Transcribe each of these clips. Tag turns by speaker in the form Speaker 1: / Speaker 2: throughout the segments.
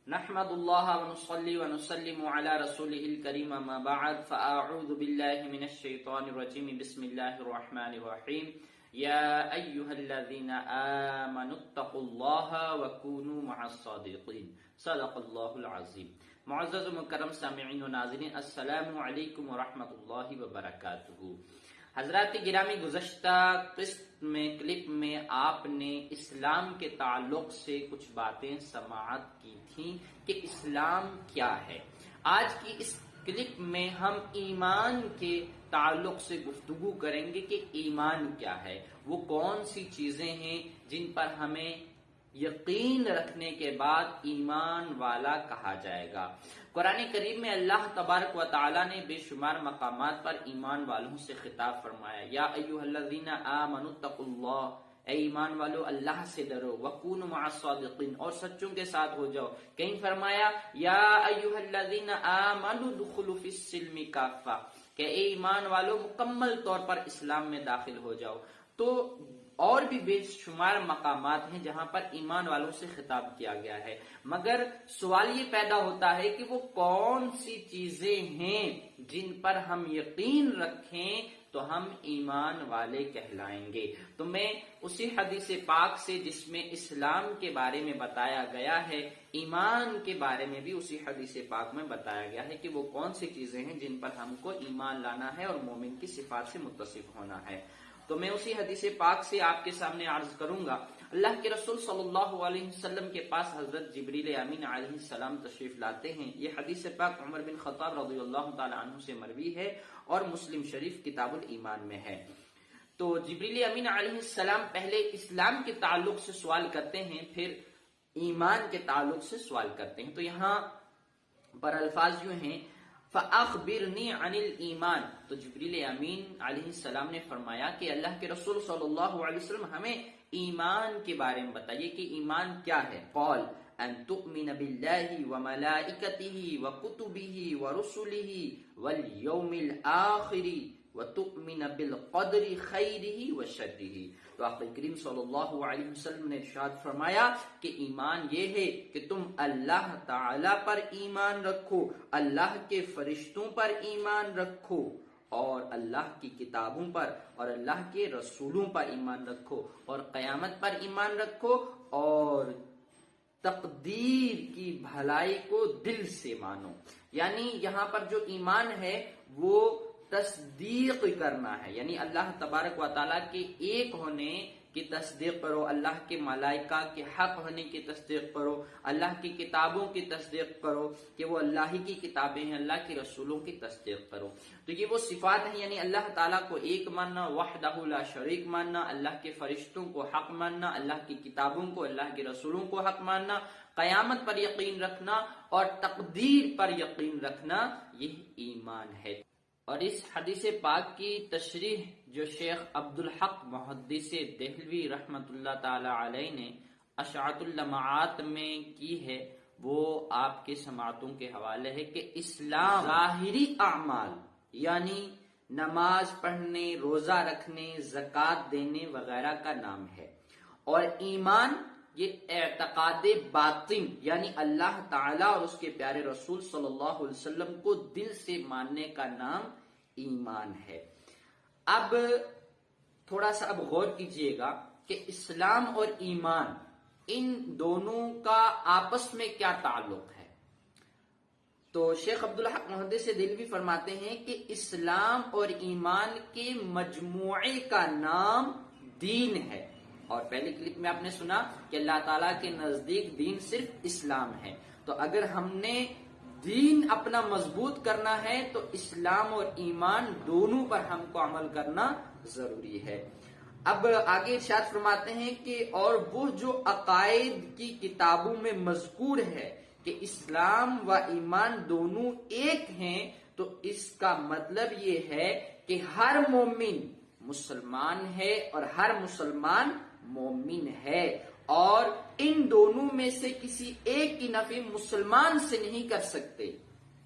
Speaker 1: نحمد اللہ ونصلی ونسلم علی رسولہ الکریم اما بعد فاعوذ باللہ من الشیطان الرجیم بسم اللہ الرحمن الرحیم یا ایہا الذین آمنوا اتقوا اللہ وکونوا مع الصادقین صدق اللہ العظیم۔ معزز و مکرم سامعین و ناظرین، السلام علیکم ورحمۃ اللہ وبرکاتہ۔ حضرات گرامی، گزشتہ کلپ میں آپ نے اسلام کے تعلق سے کچھ باتیں سماعت کی تھیں کہ اسلام کیا ہے۔ آج کی اس کلپ میں ہم ایمان کے تعلق سے گفتگو کریں گے کہ ایمان کیا ہے، وہ کون سی چیزیں ہیں جن پر ہمیں یقین رکھنے کے بعد ایمان والا کہا جائے گا۔ قرآن کریم میں اللہ تبارک و تعالی نے بے شمار مقامات پر ایمان والوں سے خطاب فرمایا، یا ایھا الذین آمنوا اتقوا اللہ، اے ایمان والو اللہ سے ڈرو، وکونوا مع الصادقین، اور سچوں کے ساتھ ہو جاؤ۔ کہیں فرمایا یا ایھا الذین آمنوا ادخلوا فی السلم کافہ، کہ اے ایمان والو مکمل طور پر اسلام میں داخل ہو جاؤ۔ تو اور بھی بے شمار مقامات ہیں جہاں پر ایمان والوں سے خطاب کیا گیا ہے، مگر سوال یہ پیدا ہوتا ہے کہ وہ کون سی چیزیں ہیں جن پر ہم یقین رکھیں تو ہم ایمان والے کہلائیں گے۔ تو میں اسی حدیث پاک سے جس میں اسلام کے بارے میں بتایا گیا ہے، ایمان کے بارے میں بھی اسی حدیث پاک میں بتایا گیا ہے کہ وہ کون سی چیزیں ہیں جن پر ہم کو ایمان لانا ہے اور مومن کی صفات سے متصف ہونا ہے۔ تو میں اسی حدیث پاک سے آپ کے سامنے عرض کروں گا۔ اللہ کے رسول صلی اللہ علیہ وسلم کے پاس حضرت جبریل امین علیہ السلام تشریف لاتے ہیں۔ یہ حدیث پاک عمر بن خطاب رضی اللہ تعالی عنہ سے مروی ہے اور مسلم شریف کتاب الایمان میں ہے۔ تو جبریل امین علیہ السلام پہلے اسلام کے تعلق سے سوال کرتے ہیں، پھر ایمان کے تعلق سے سوال کرتے ہیں۔ تو یہاں پر الفاظ یوں ہیں، فَأَخْبِرْنِي عَنِ الْإِيمَانِ، تو جبریل امین علیہ السلام نے فرمایا کہ اللہ کے رسول صلی اللہ علیہ وسلم ہمیں ایمان کے بارے میں بتائیے کہ ایمان کیا ہے۔ قال ان تؤمن باللہ وملائکتہ وکتبہ ورسلہ والیوم الآخر وتؤمن بالقدر خیرہ وشرہ۔ تو آقا کریم صلی اللہ علیہ وسلم نے ارشاد فرمایا کہ ایمان یہ ہے کہ تم اللہ تعالی پر ایمان رکھو، اللہ کے فرشتوں پر ایمان رکھو، اور اللہ کی کتابوں پر اور اللہ کے رسولوں پر ایمان رکھو، اور قیامت پر ایمان رکھو، اور تقدیر کی بھلائی کو دل سے مانو۔ یعنی یہاں پر جو ایمان ہے وہ تصدیق کرنا ہے، یعنی اللہ تبارک و تعالیٰ کے ایک ہونے کی تصدیق کرو، اللہ کے ملائکہ کے حق ہونے کی تصدیق کرو، اللہ کی کتابوں کی تصدیق کرو کہ وہ اللہ ہی کی کتابیں ہیں، اللہ کے رسولوں کی تصدیق کرو۔ تو یہ وہ صفات ہیں، یعنی اللہ تعالیٰ کو ایک ماننا، وحدہ لا شریک ماننا، اللہ کے فرشتوں کو حق ماننا، اللہ کی کتابوں کو، اللہ کے رسولوں کو حق ماننا، قیامت پر یقین رکھنا اور تقدیر پر یقین رکھنا، یہ ایمان ہے۔ اور اس حدیث پاک کی تشریح جو شیخ عبدالحق محدث دہلوی رحمت اللہ تعالی علیہ نے اشعۃ اللمعات میں کی ہے، وہ آپ کے سماعتوں کے حوالے ہے کہ اسلام ظاہری اعمال یعنی نماز پڑھنے، روزہ رکھنے، زکوٰۃ دینے وغیرہ کا نام ہے، اور ایمان یہ اعتقاد باطن یعنی اللہ تعالیٰ اور اس کے پیارے رسول صلی اللہ علیہ وسلم کو دل سے ماننے کا نام ایمان ہے۔ اب تھوڑا سا غور کیجئے گا کہ اسلام اور ایمان ان دونوں کا آپس میں کیا تعلق ہے۔ تو شیخ عبدالحق محدث دہلوی فرماتے ہیں کہ اسلام اور ایمان کے مجموعے کا نام دین ہے، اور پہلی کلپ میں آپ نے سنا کہ اللہ تعالیٰ کے نزدیک دین صرف اسلام ہے۔ تو اگر ہم نے دین اپنا مضبوط کرنا ہے تو اسلام اور ایمان دونوں پر ہم کو عمل کرنا ضروری ہے۔ اب آگے ارشاد فرماتے ہیں کہ اور وہ جو عقائد کی کتابوں میں مذکور ہے کہ اسلام و ایمان دونوں ایک ہیں، تو اس کا مطلب یہ ہے کہ ہر مومن مسلمان ہے اور ہر مسلمان مومن ہے، اور ان دونوں میں سے کسی ایک کی نفی مسلمان سے نہیں کر سکتے،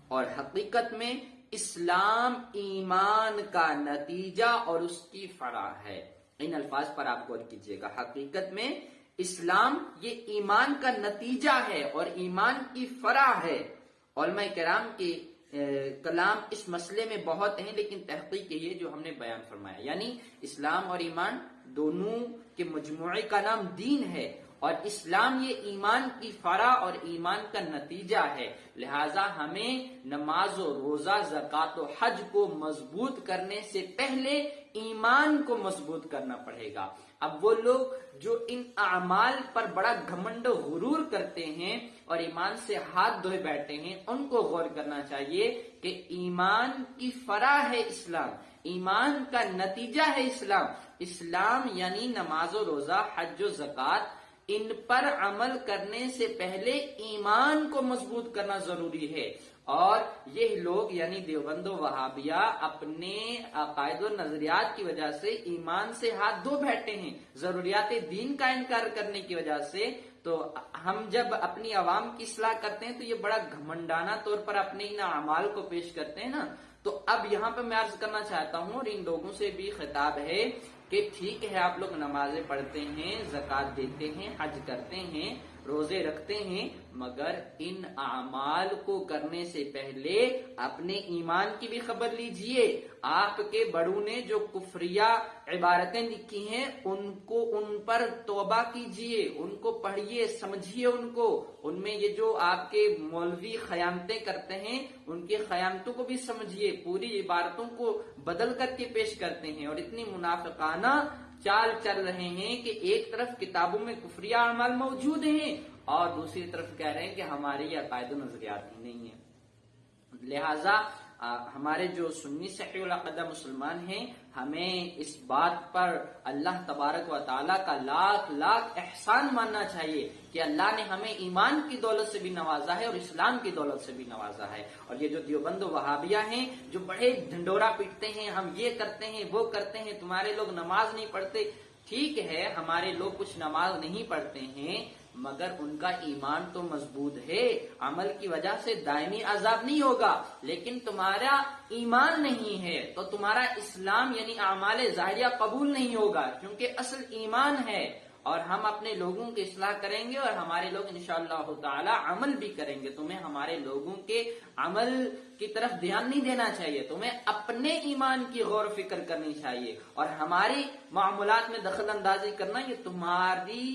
Speaker 1: اور حقیقت میں اسلام ایمان کا نتیجہ اور اس کی فرع ہے۔ ان الفاظ پر آپ غور کیجئے گا، حقیقت میں اسلام یہ ایمان کا نتیجہ ہے اور ایمان کی فرع ہے۔ علماء کرام کے کلام اس مسئلے میں بہت ہیں، لیکن تحقیق یہ جو ہم نے بیان فرمایا، یعنی اسلام اور ایمان دونوں کے مجموعے کا نام دین ہے، اور اسلام یہ ایمان کی فرع اور ایمان کا نتیجہ ہے۔ لہٰذا ہمیں نماز و روزہ، زکوٰۃ و حج کو مضبوط کرنے سے پہلے ایمان کو مضبوط کرنا پڑے گا۔ اب وہ لوگ جو ان اعمال پر بڑا گھمنڈ و غرور کرتے ہیں اور ایمان سے ہاتھ دھوئے بیٹھے ہیں، ان کو غور کرنا چاہیے کہ ایمان کی فرع ہے اسلام، ایمان کا نتیجہ ہے اسلام۔ اسلام یعنی نماز و روزہ، حج و زکوٰۃ، ان پر عمل کرنے سے پہلے ایمان کو مضبوط کرنا ضروری ہے۔ اور یہ لوگ یعنی دیوبند و وہابیہ اپنے عقائد و نظریات کی وجہ سے ایمان سے ہاتھ دھو بیٹھے ہیں، ضروریات دین کا انکار کرنے کی وجہ سے۔ تو ہم جب اپنی عوام کی اصلاح کرتے ہیں تو یہ بڑا گھمنڈانہ طور پر اپنے ان اعمال کو پیش کرتے ہیں نا۔ تو اب یہاں پہ میں عرض کرنا چاہتا ہوں، اور ان لوگوں سے بھی خطاب ہے کہ ٹھیک ہے آپ لوگ نمازیں پڑھتے ہیں، زکوٰۃ دیتے ہیں، حج کرتے ہیں، روزے رکھتے ہیں، مگر ان اعمال کو کرنے سے پہلے اپنے ایمان کی بھی خبر لیجئے۔ آپ کے بڑوں نے جو کفریہ عبارتیں لکھی ہیں ان پر توبہ کیجئے، ان کو پڑھیے، سمجھیے ان میں یہ جو آپ کے مولوی خیانتیں کرتے ہیں ان کی خیانتوں کو بھی سمجھیے، پوری عبارتوں کو بدل کر کے پیش کرتے ہیں، اور اتنی منافقانہ چال چل رہے ہیں کہ ایک طرف کتابوں میں کفریہ اعمال موجود ہیں اور دوسری طرف کہہ رہے ہیں کہ ہمارے یہ عقائد و نظریات ہی نہیں ہیں۔ لہٰذا ہمارے جو سنی صحیح العقیدہ مسلمان ہیں، ہمیں اس بات پر اللہ تبارک و تعالیٰ کا لاکھ لاکھ احسان ماننا چاہیے کہ اللہ نے ہمیں ایمان کی دولت سے بھی نوازا ہے اور اسلام کی دولت سے بھی نوازا ہے۔ اور یہ جو دیوبند و وہابیہ ہیں جو بڑے ڈھنڈورا پیٹتے ہیں، ہم یہ کرتے ہیں وہ کرتے ہیں، تمہارے لوگ نماز نہیں پڑھتے، ٹھیک ہے ہمارے لوگ کچھ نماز نہیں پڑھتے ہیں مگر ان کا ایمان تو مضبوط ہے، عمل کی وجہ سے دائمی عذاب نہیں ہوگا، لیکن تمہارا ایمان نہیں ہے تو تمہارا اسلام یعنی اعمال ظاہریہ قبول نہیں ہوگا، کیونکہ اصل ایمان ہے۔ اور ہم اپنے لوگوں کی اصلاح کریں گے اور ہمارے لوگ انشاءاللہ تعالی عمل بھی کریں گے۔ تمہیں ہمارے لوگوں کے عمل کی طرف دھیان نہیں دینا چاہیے، تمہیں اپنے ایمان کی غور و فکر کرنی چاہیے، اور ہماری معاملات میں دخل اندازی کرنا یہ تمہاری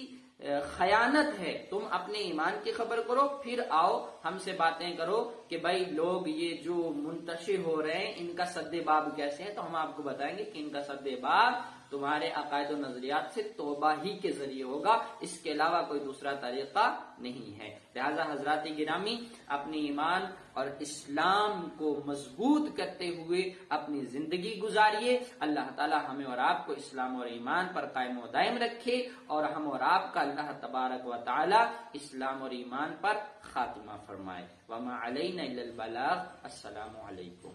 Speaker 1: خیانت ہے۔ تم اپنے ایمان کی خبر کرو، پھر آؤ ہم سے باتیں کرو کہ بھائی لوگ یہ جو منتشر ہو رہے ہیں ان کا سد باب کیسے ہے، تو ہم آپ کو بتائیں گے کہ ان کا سد باب تمہارے عقائد و نظریات سے توبہ ہی کے ذریعے ہوگا، اس کے علاوہ کوئی دوسرا طریقہ نہیں ہے۔ لہذا حضرات گرامی، اپنی ایمان اور اسلام کو مضبوط کرتے ہوئے اپنی زندگی گزاریے۔ اللہ تعالی ہمیں اور آپ کو اسلام اور ایمان پر قائم و دائم رکھے، اور ہم اور آپ کا اللہ تبارک و تعالی اسلام اور ایمان پر خاتمہ فرمائے۔ وما علینا الا البلاغ۔ السلام علیکم۔